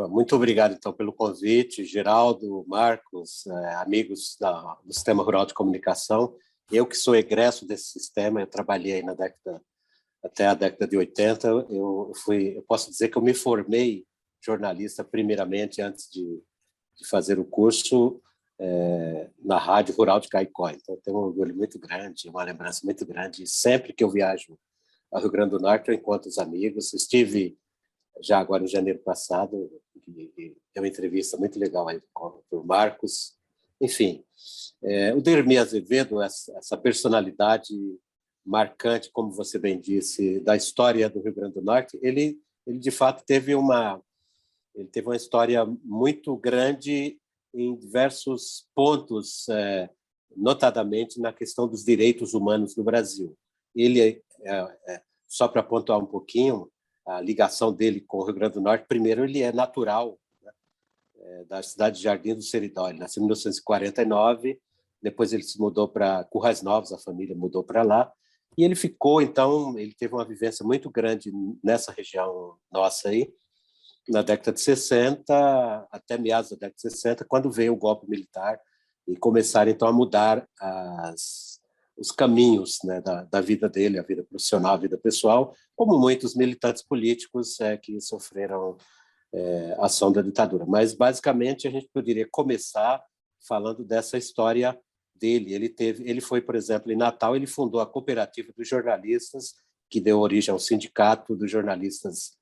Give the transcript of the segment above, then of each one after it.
Muito obrigado, então, pelo convite, Geraldo, Marcos, amigos do Sistema Rural de Comunicação. Eu que sou egresso desse sistema, eu trabalhei aí até a década de 80. Eu posso dizer que eu me formei jornalista, primeiramente, antes de fazer o curso na Rádio Rural de Caicó. Então, eu tenho um orgulho muito grande, uma lembrança muito grande. E sempre que eu viajo ao Rio Grande do Norte, eu encontro os amigos. Estive já agora em janeiro passado, e deu uma entrevista muito legal aí com o Marcos. Enfim, o Dermi Azevedo, essa personalidade marcante, como você bem disse, da história do Rio Grande do Norte, ele de fato teve uma história muito grande em diversos pontos, notadamente na questão dos direitos humanos no Brasil. Ele, só para pontuar um pouquinho, a ligação dele com o Rio Grande do Norte, primeiro, ele é natural, né, da cidade de Jardim do Seridó. Ele nasceu em 1949, depois ele se mudou para Currais Novos, a família mudou para lá, e ele ficou, então, ele teve uma vivência muito grande nessa região nossa aí, na década de 60, até meados da década de 60, quando veio o golpe militar e começaram, então, a mudar os caminhos, né, da vida dele, a vida profissional, a vida pessoal, como muitos militantes políticos que sofreram a ação da ditadura. Mas, basicamente, a gente poderia começar falando dessa história dele. Ele foi, por exemplo, em Natal, ele fundou a Cooperativa dos Jornalistas, que deu origem ao Sindicato dos Jornalistas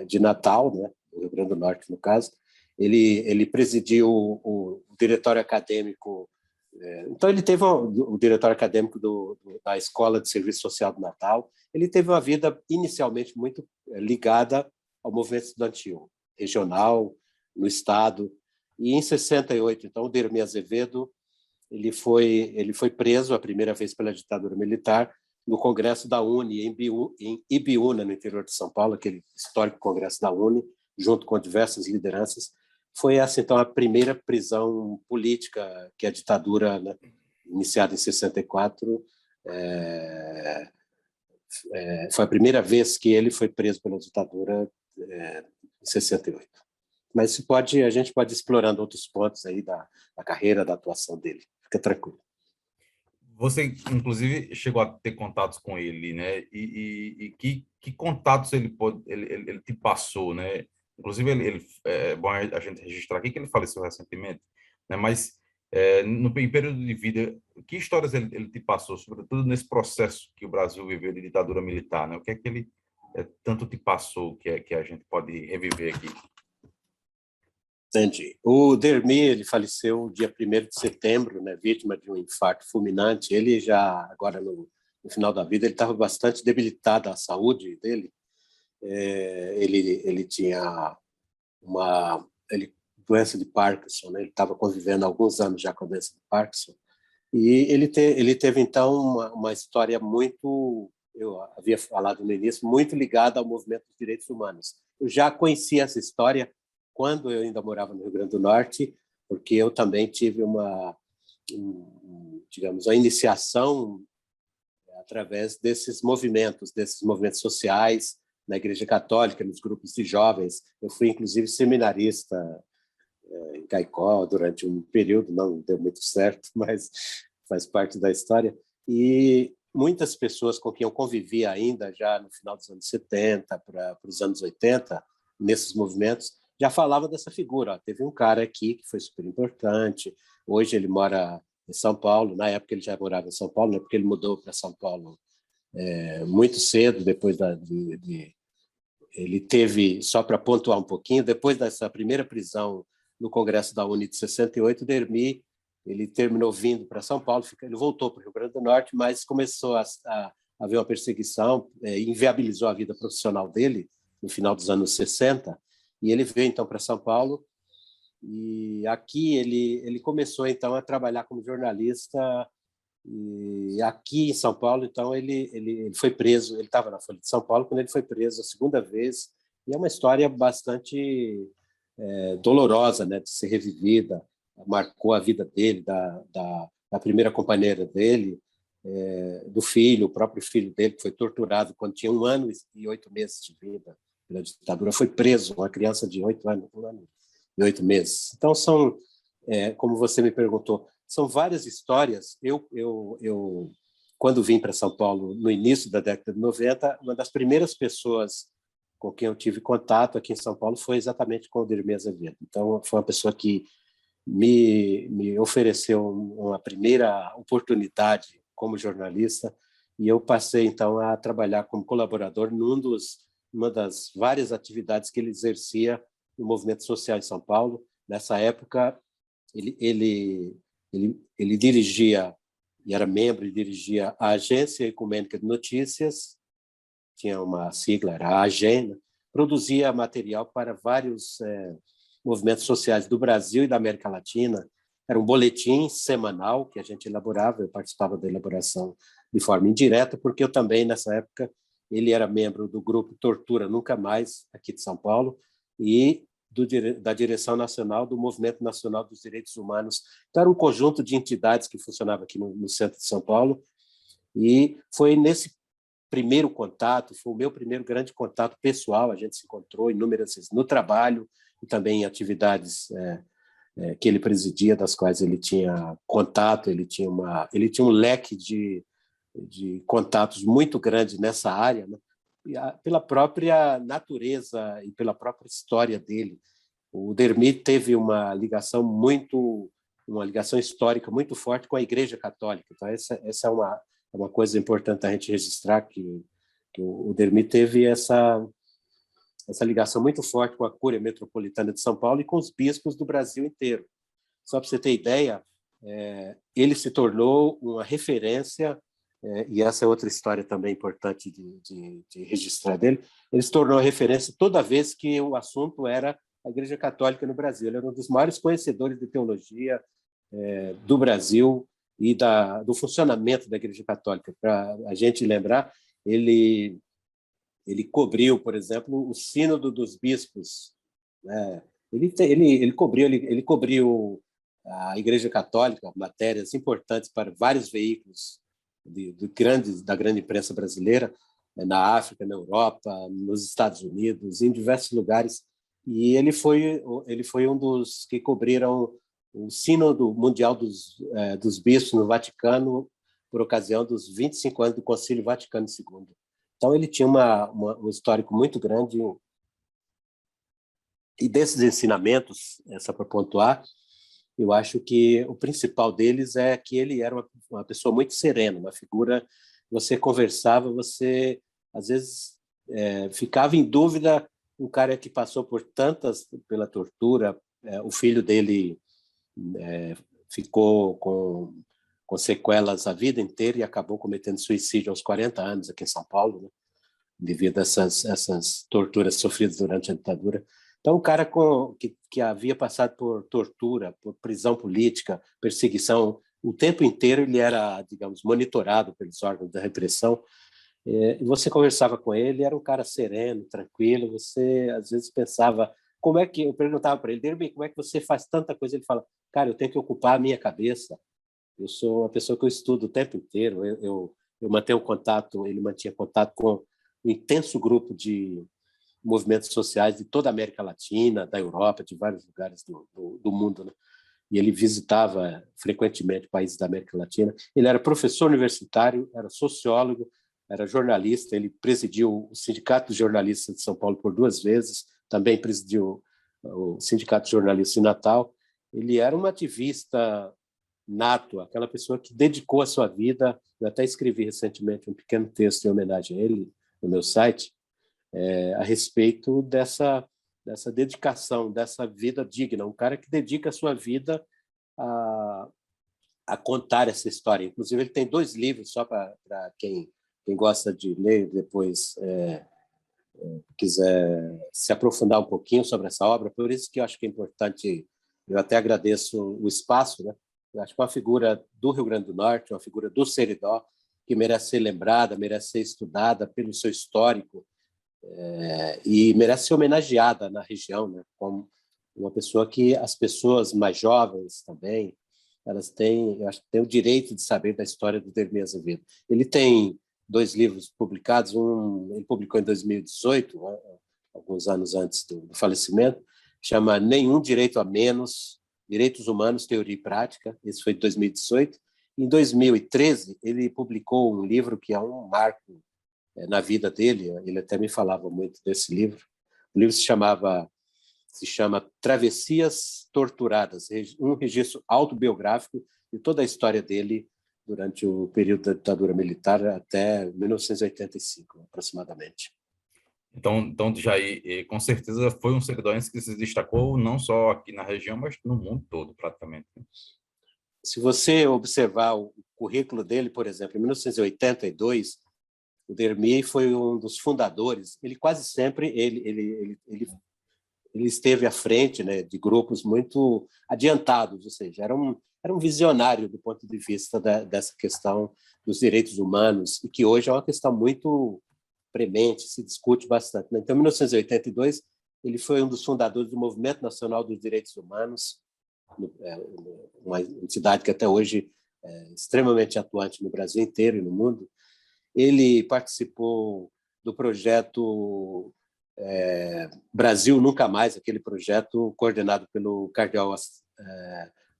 de Natal, né, do Rio Grande do Norte, no caso. Ele presidiu o diretório acadêmico. Então, ele teve o diretório acadêmico da Escola de Serviço Social do Natal. Ele teve uma vida inicialmente muito ligada ao movimento estudantil regional, no Estado. E, em 68, então, o Dermi Azevedo ele foi preso a primeira vez pela ditadura militar no Congresso da UNE, em Ibiúna, no interior de São Paulo, aquele histórico Congresso da UNE, junto com diversas lideranças. Foi essa, então, a primeira prisão política que a ditadura, né, iniciada em 64, foi a primeira vez que ele foi preso pela ditadura em 68. Mas a gente pode ir explorando outros pontos aí da carreira, da atuação dele. Fica tranquilo. Você, inclusive, chegou a ter contatos com ele, né? E que contatos ele te passou, né? Inclusive, é bom a gente registrar aqui que ele faleceu recentemente, né? Mas, em período de vida, que histórias ele te passou, sobretudo nesse processo que o Brasil viveu de ditadura militar, né? O que é que ele tanto te passou que a gente pode reviver aqui? Entendi. O Dermi, ele faleceu dia 1º de setembro, né, vítima de um infarto fulminante. Ele já, agora no final da vida, ele estava bastante debilitado, a saúde dele. Ele tinha uma doença de Parkinson, né? Ele estava convivendo há alguns anos já com a doença de Parkinson. E ele teve, então, uma história muito, eu havia falado no início, muito ligada ao movimento dos direitos humanos. Eu já conhecia essa história quando eu ainda morava no Rio Grande do Norte, porque eu também tive digamos, a iniciação através desses movimentos sociais na Igreja Católica, nos grupos de jovens. Eu fui, inclusive, seminarista em Caicó durante um período, não deu muito certo, mas faz parte da história. E muitas pessoas com quem eu convivia ainda, já no final dos anos 70 para os anos 80, nesses movimentos, já falava dessa figura. Teve um cara aqui que foi super importante, hoje ele mora em São Paulo, na época ele já morava em São Paulo, né, porque ele mudou para São Paulo muito cedo, depois ele teve, só para pontuar um pouquinho, depois dessa primeira prisão no Congresso da UNE de 68, o Dermi ele terminou vindo para São Paulo, ele voltou para o Rio Grande do Norte, mas começou a haver uma perseguição, inviabilizou a vida profissional dele no final dos anos 60, e ele veio então para São Paulo, e aqui ele começou então a trabalhar como jornalista, e aqui em São Paulo, então ele foi preso, ele estava na Folha de São Paulo quando ele foi preso a segunda vez, e é uma história bastante dolorosa, né, de ser revivida, marcou a vida dele, da primeira companheira dele, do filho, o próprio filho dele, que foi torturado quando tinha 1 ano e 8 meses de vida, pela ditadura, foi preso, uma criança de 8 anos, 1 ano e 8 meses. Então, como você me perguntou, são várias histórias. Quando vim para São Paulo, no início da década de 90, uma das primeiras pessoas com quem eu tive contato aqui em São Paulo foi exatamente com o Odermir Azevedo. Então, foi uma pessoa que me ofereceu uma primeira oportunidade como jornalista, e eu passei, então, a trabalhar como colaborador numa das várias atividades que ele exercia no movimento social em São Paulo. Nessa época, ele dirigia, e era membro, e dirigia a Agência Ecumênica de Notícias, tinha uma sigla, era a AGEN, produzia material para vários movimentos sociais do Brasil e da América Latina. Era um boletim semanal que a gente elaborava, eu participava da elaboração de forma indireta, porque eu também, nessa época, ele era membro do grupo Tortura Nunca Mais, aqui de São Paulo, e da direção nacional do Movimento Nacional dos Direitos Humanos. Então, era um conjunto de entidades que funcionava aqui no centro de São Paulo, e foi nesse primeiro contato, foi o meu primeiro grande contato pessoal. A gente se encontrou inúmeras vezes no trabalho e também em atividades que ele presidia, das quais ele tinha contato. Ele tinha um leque de contatos muito grande nessa área, né? Pela própria natureza e pela própria história dele. O Odermir teve uma ligação histórica muito forte com a Igreja Católica. Então, essa é uma coisa importante a gente registrar, que o Odermir teve essa ligação muito forte com a Cúria Metropolitana de São Paulo e com os bispos do Brasil inteiro. Só para você ter ideia, ele se tornou uma referência, e essa é outra história também importante de registrar dele. Ele se tornou referência toda vez que o assunto era a Igreja Católica no Brasil. Ele era um dos maiores conhecedores de teologia do Brasil e do funcionamento da Igreja Católica. Para a gente lembrar, ele cobriu, por exemplo, o Sínodo dos Bispos, né? Ele cobriu a Igreja Católica, matérias importantes para vários veículos da grande imprensa brasileira, na África, na Europa, nos Estados Unidos, em diversos lugares. E ele foi um dos que cobriram o Sínodo Mundial dos Bispos no Vaticano, por ocasião dos 25 anos do Concílio Vaticano II. Então, ele tinha um histórico muito grande. E desses ensinamentos, essa para pontuar, eu acho que o principal deles é que ele era uma pessoa muito serena, uma figura. Você conversava, você, às vezes, ficava em dúvida. Um cara que passou pela tortura, o filho dele ficou com sequelas a vida inteira e acabou cometendo suicídio aos 40 anos aqui em São Paulo, né? Devido a essas torturas sofridas durante a ditadura. Então, um cara que havia passado por tortura, por prisão política, perseguição, o tempo inteiro ele era, digamos, monitorado pelos órgãos da repressão. E você conversava com ele, era um cara sereno, tranquilo. Você, às vezes, pensava, eu perguntava para ele, Derby, como é que você faz tanta coisa? Ele fala, cara, eu tenho que ocupar a minha cabeça. Eu sou uma pessoa que eu estudo o tempo inteiro. Eu mantenho contato, ele mantinha contato com um intenso grupo de movimentos sociais de toda a América Latina, da Europa, de vários lugares do mundo, né? E ele visitava frequentemente países da América Latina. Ele era professor universitário, era sociólogo, era jornalista. Ele presidiu o Sindicato de Jornalistas de São Paulo por 2 vezes, também presidiu o Sindicato de Jornalistas de Natal. Ele era um ativista nato, aquela pessoa que dedicou a sua vida. Eu até escrevi recentemente um pequeno texto em homenagem a ele no meu site, a respeito dessa dedicação, dessa vida digna. Um cara que dedica a sua vida a contar essa história. Inclusive, ele tem 2 livros, só para quem gosta de ler depois quiser se aprofundar um pouquinho sobre essa obra. Por isso que eu acho que é importante, eu até agradeço o espaço, né? Eu acho que uma figura do Rio Grande do Norte, uma figura do Seridó, que merece ser lembrada, merece ser estudada pelo seu histórico, e merece ser homenageada na região, né? Como uma pessoa que as pessoas mais jovens também, elas têm, eu acho que têm o direito de saber da história do Odermir Azevedo. Ele tem 2 livros publicados, ele publicou em 2018, alguns anos antes do falecimento, chama Nenhum Direito a Menos, Direitos Humanos, Teoria e Prática. Esse foi de 2018. Em 2013, ele publicou um livro que é um marco na vida dele. Ele até me falava muito desse livro. O livro se chama Travessias Torturadas, um registro autobiográfico de toda a história dele durante o período da ditadura militar até 1985, aproximadamente. Então Jair, com certeza foi um cearense que se destacou não só aqui na região, mas no mundo todo, praticamente. Se você observar o currículo dele, por exemplo, em 1982, o Dermi foi um dos fundadores. Ele quase sempre ele esteve à frente, né, de grupos muito adiantados, ou seja, era um visionário do ponto de vista dessa questão dos direitos humanos, e que hoje é uma questão muito premente, se discute bastante, né? Então, em 1982, ele foi um dos fundadores do Movimento Nacional dos Direitos Humanos, uma entidade que até hoje é extremamente atuante no Brasil inteiro e no mundo. Ele participou do projeto Brasil Nunca Mais, aquele projeto coordenado pelo cardeal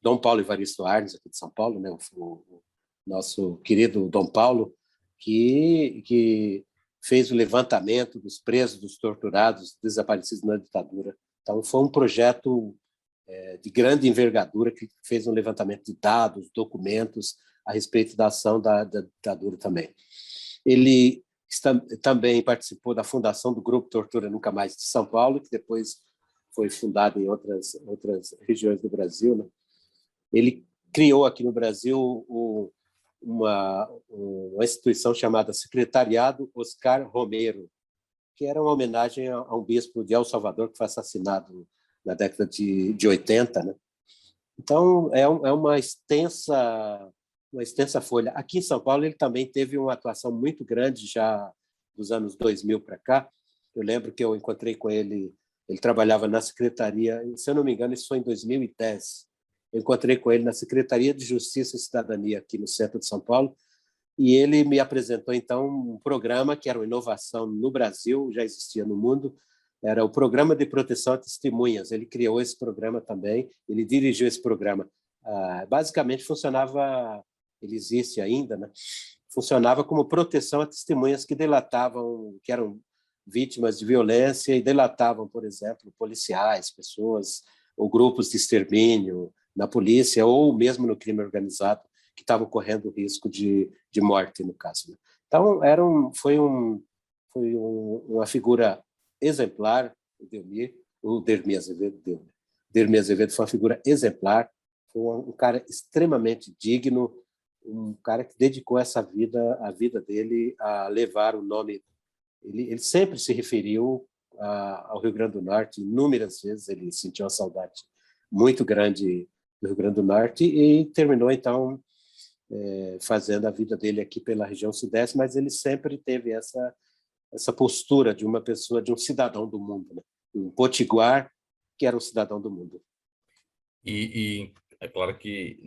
Dom Paulo Evaristo Arnes, aqui de São Paulo, né? O nosso querido Dom Paulo, que fez o levantamento dos presos, dos torturados, desaparecidos na ditadura. Então, foi um projeto de grande envergadura que fez um levantamento de dados, documentos a respeito da ação da ditadura também. Ele também participou da fundação do Grupo Tortura Nunca Mais de São Paulo, que depois foi fundado em outras regiões do Brasil, né? Ele criou aqui no Brasil uma instituição chamada Secretariado Oscar Romero, que era uma homenagem a um bispo de El Salvador que foi assassinado na década de 80, né? Então, é uma extensa folha. Aqui em São Paulo, ele também teve uma atuação muito grande já dos anos 2000 para cá. Eu lembro que eu encontrei com ele trabalhava na Secretaria, se eu não me engano, isso foi em 2010. Eu encontrei com ele na Secretaria de Justiça e Cidadania aqui no centro de São Paulo, e ele me apresentou, então, um programa que era uma inovação no Brasil, já existia no mundo, era o Programa de Proteção a Testemunhas. Ele criou esse programa também, ele dirigiu esse programa. Basicamente, funcionava, ele existe ainda, né? Funcionava como proteção a testemunhas que delatavam, que eram vítimas de violência e delatavam, por exemplo, policiais, pessoas ou grupos de extermínio na polícia ou mesmo no crime organizado que estavam correndo risco de morte, no caso, né? Então, foi uma figura exemplar, o Dermi Azevedo. Dermi Azevedo foi uma figura exemplar, foi um cara extremamente digno, um cara que dedicou a vida dele a levar o nome. Ele sempre se referiu ao Rio Grande do Norte, inúmeras vezes ele sentiu uma saudade muito grande do Rio Grande do Norte e terminou, então, fazendo a vida dele aqui pela região sudeste, mas ele sempre teve essa postura de uma pessoa, de um cidadão do mundo, né? Um potiguar que era um cidadão do mundo. E é claro que,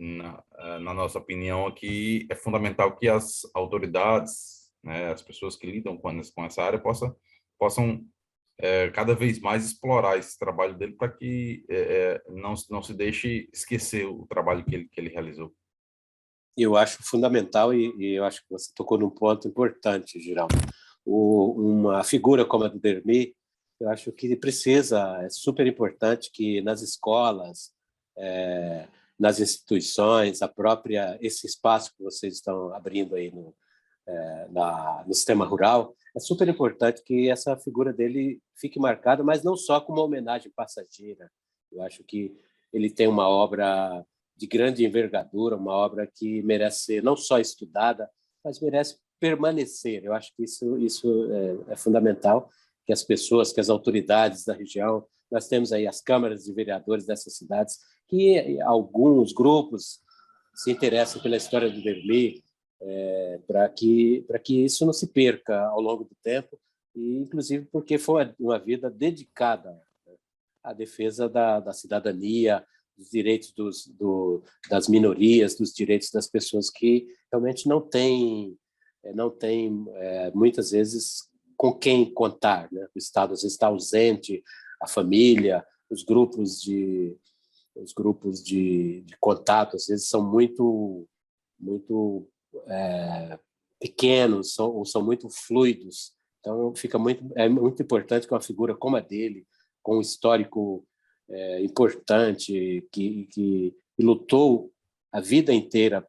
na nossa opinião aqui, é fundamental que as autoridades, né, as pessoas que lidam com essa área possam cada vez mais explorar esse trabalho dele para que não se deixe esquecer o trabalho que ele realizou. Eu acho fundamental e eu acho que você tocou num ponto importante, Girão. Uma figura como a do Dermi, eu acho que é super importante que nas escolas, nas instituições, esse espaço que vocês estão abrindo aí no sistema rural, é super importante que essa figura dele fique marcada, mas não só como uma homenagem passageira. Eu acho que ele tem uma obra de grande envergadura, uma obra que merece ser não só estudada, mas merece permanecer. Eu acho que isso é fundamental, que as pessoas, que as autoridades da região, nós temos aí as câmaras de vereadores dessas cidades, que alguns grupos se interessam pela história do Dermi, para que isso não se perca ao longo do tempo, e inclusive porque foi uma vida dedicada à defesa da cidadania, dos direitos das minorias, dos direitos das pessoas que realmente não têm muitas vezes com quem contar, né? O Estado às vezes está ausente, a família, os grupos de contato às vezes são muito pequenos, são muito fluidos. Então é muito importante que uma figura como a dele, com um histórico importante, que lutou a vida inteira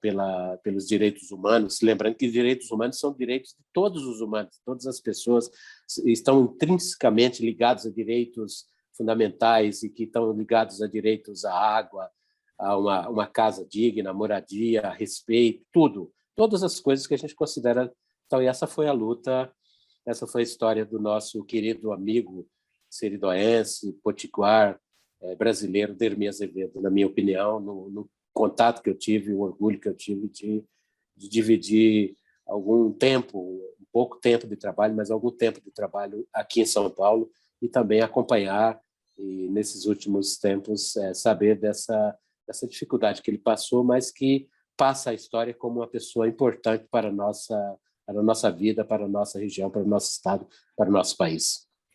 pelos direitos humanos, lembrando que direitos humanos são direitos de todos os humanos, todas as pessoas estão intrinsecamente ligados a direitos fundamentais e que estão ligados a direitos à água, a uma casa digna, a moradia, a respeito, todas as coisas que a gente considera. Então, essa foi a luta, essa foi a história do nosso querido amigo seridoense, potiguar, brasileiro, Dermi Azevedo, na minha opinião, no contato que eu tive, o orgulho que eu tive de dividir algum tempo, um pouco tempo de trabalho, mas algum tempo de trabalho aqui em São Paulo e também acompanhar e, nesses últimos tempos, saber dessa dificuldade que ele passou, mas que passa a história como uma pessoa importante para a nossa vida, para a nossa região, para o nosso estado, para o nosso país.